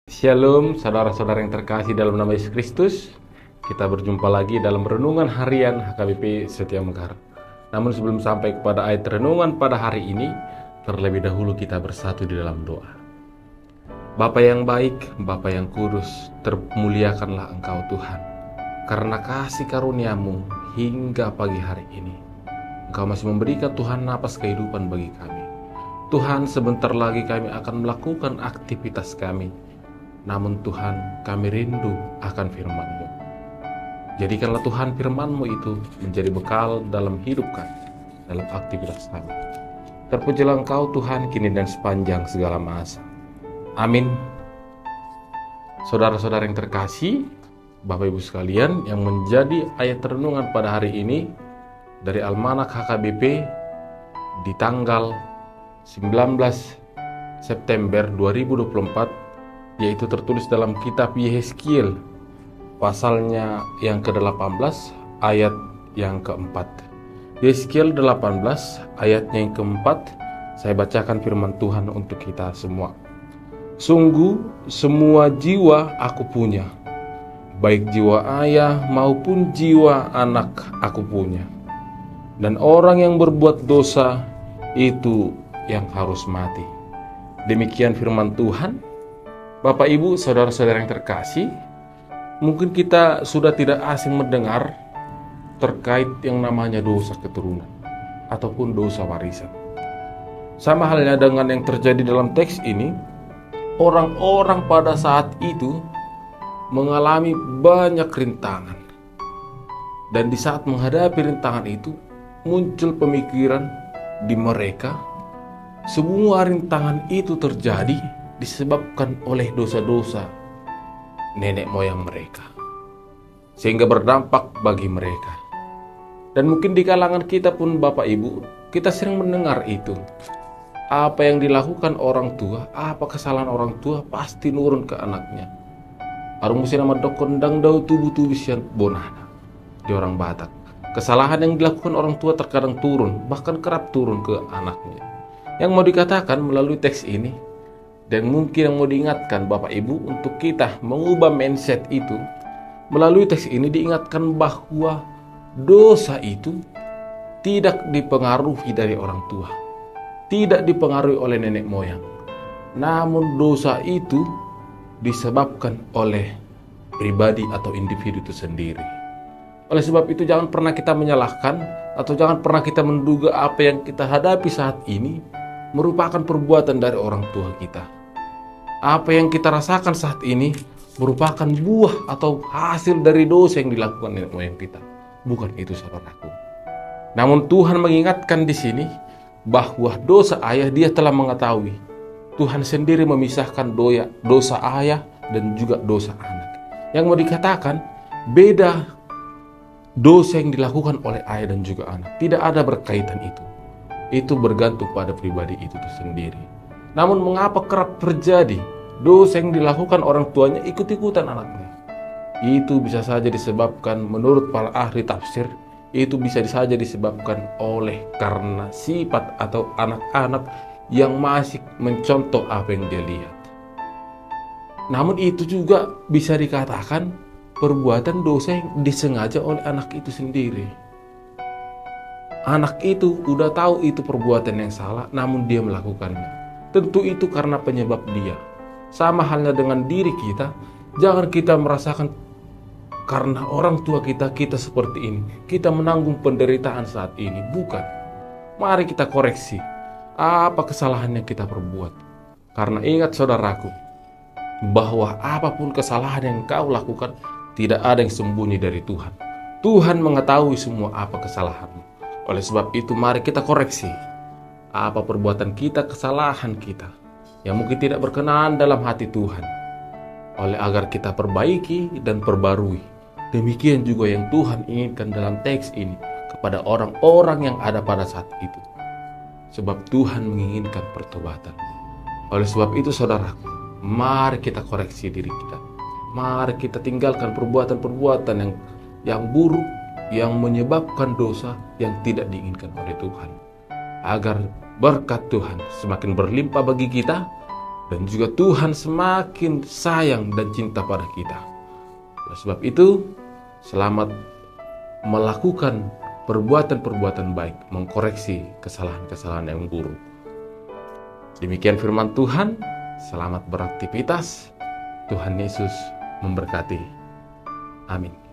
Shalom, saudara-saudara yang terkasih dalam nama Yesus Kristus. Kita berjumpa lagi dalam renungan harian HKBP Setia Mekar. Namun sebelum sampai kepada ayat renungan pada hari ini, terlebih dahulu kita bersatu di dalam doa. Bapa yang baik, Bapa yang kudus, termuliakanlah Engkau Tuhan. Karena kasih karunia-Mu hingga pagi hari ini, Engkau masih memberikan Tuhan napas kehidupan bagi kami. Tuhan, sebentar lagi kami akan melakukan aktivitas kami. Namun Tuhan, kami rindu akan firman-Mu. Jadikanlah Tuhan firman-Mu itu menjadi bekal dalam hidup kami, dalam aktivitas kami. Terpujilah Engkau Tuhan kini dan sepanjang segala masa. Amin. Saudara-saudara yang terkasih, Bapak Ibu sekalian, yang menjadi ayat renungan pada hari ini dari Almanak HKBP di tanggal 19 September 2024, yaitu tertulis dalam kitab Yehezkiel pasalnya yang ke-18 ayat yang ke-4. Yehezkiel 18 ayatnya yang ke-4, saya bacakan firman Tuhan untuk kita semua. Sungguh semua jiwa aku punya, baik jiwa ayah maupun jiwa anak aku punya, dan orang yang berbuat dosa itu yang harus mati. Demikian firman Tuhan. Bapak, Ibu, saudara-saudara yang terkasih, mungkin kita sudah tidak asing mendengar terkait yang namanya dosa keturunan ataupun dosa warisan. Sama halnya dengan yang terjadi dalam teks ini, orang-orang pada saat itu mengalami banyak rintangan. Dan di saat menghadapi rintangan itu, muncul pemikiran di mereka, semua rintangan itu terjadi disebabkan oleh dosa-dosa nenek moyang mereka, sehingga berdampak bagi mereka. Dan mungkin di kalangan kita pun Bapak Ibu, kita sering mendengar itu. Apa yang dilakukan orang tua, apa kesalahan orang tua pasti nurun ke anaknya. Arung musim nama dokondang dau tubuh-tubuh sian bonana di orang Batak. Kesalahan yang dilakukan orang tua terkadang turun, bahkan kerap turun ke anaknya. Yang mau dikatakan melalui teks ini, dan mungkin yang mau diingatkan Bapak Ibu untuk kita mengubah mindset itu, melalui teks ini diingatkan bahwa dosa itu tidak dipengaruhi dari orang tua, tidak dipengaruhi oleh nenek moyang. Namun dosa itu disebabkan oleh pribadi atau individu itu sendiri. Oleh sebab itu jangan pernah kita menyalahkan atau jangan pernah kita menduga apa yang kita hadapi saat ini merupakan perbuatan dari orang tua kita. Apa yang kita rasakan saat ini merupakan buah atau hasil dari dosa yang dilakukan nenek moyang kita. Bukan itu, saudaraku. Namun Tuhan mengingatkan di sini bahwa dosa ayah dia telah mengetahui. Tuhan sendiri memisahkan dosa ayah dan juga dosa anak. Yang mau dikatakan beda dosa yang dilakukan oleh ayah dan juga anak. Tidak ada berkaitan itu. Itu bergantung pada pribadi itu sendiri. Namun mengapa kerap terjadi dosa yang dilakukan orang tuanya ikut-ikutan anaknya? Itu bisa saja disebabkan menurut para ahli tafsir, itu bisa saja disebabkan oleh karena sifat atau anak-anak yang masih mencontoh apa yang dia lihat. Namun itu juga bisa dikatakan perbuatan dosa yang disengaja oleh anak itu sendiri. Anak itu udah tahu itu perbuatan yang salah, namun dia melakukannya. Tentu itu karena penyebab dia. Sama halnya dengan diri kita, jangan kita merasakan karena orang tua kita seperti ini, kita menanggung penderitaan saat ini. Bukan. Mari kita koreksi apa kesalahan yang kita perbuat. Karena ingat saudaraku, bahwa apapun kesalahan yang kau lakukan, tidak ada yang sembunyi dari Tuhan. Tuhan mengetahui semua apa kesalahanmu. Oleh sebab itu mari kita koreksi apa perbuatan kita, kesalahan kita yang mungkin tidak berkenan dalam hati Tuhan, oleh agar kita perbaiki dan perbarui. Demikian juga yang Tuhan inginkan dalam teks ini kepada orang-orang yang ada pada saat itu. Sebab Tuhan menginginkan pertobatan. Oleh sebab itu saudaraku, mari kita koreksi diri kita. Mari kita tinggalkan perbuatan-perbuatan yang buruk, yang menyebabkan dosa yang tidak diinginkan oleh Tuhan. Agar berkat Tuhan semakin berlimpah bagi kita, dan juga Tuhan semakin sayang dan cinta pada kita. Oleh sebab itu, selamat melakukan perbuatan-perbuatan baik, mengkoreksi kesalahan-kesalahan yang buruk. Demikian firman Tuhan, selamat beraktivitas. Tuhan Yesus memberkati. Amin.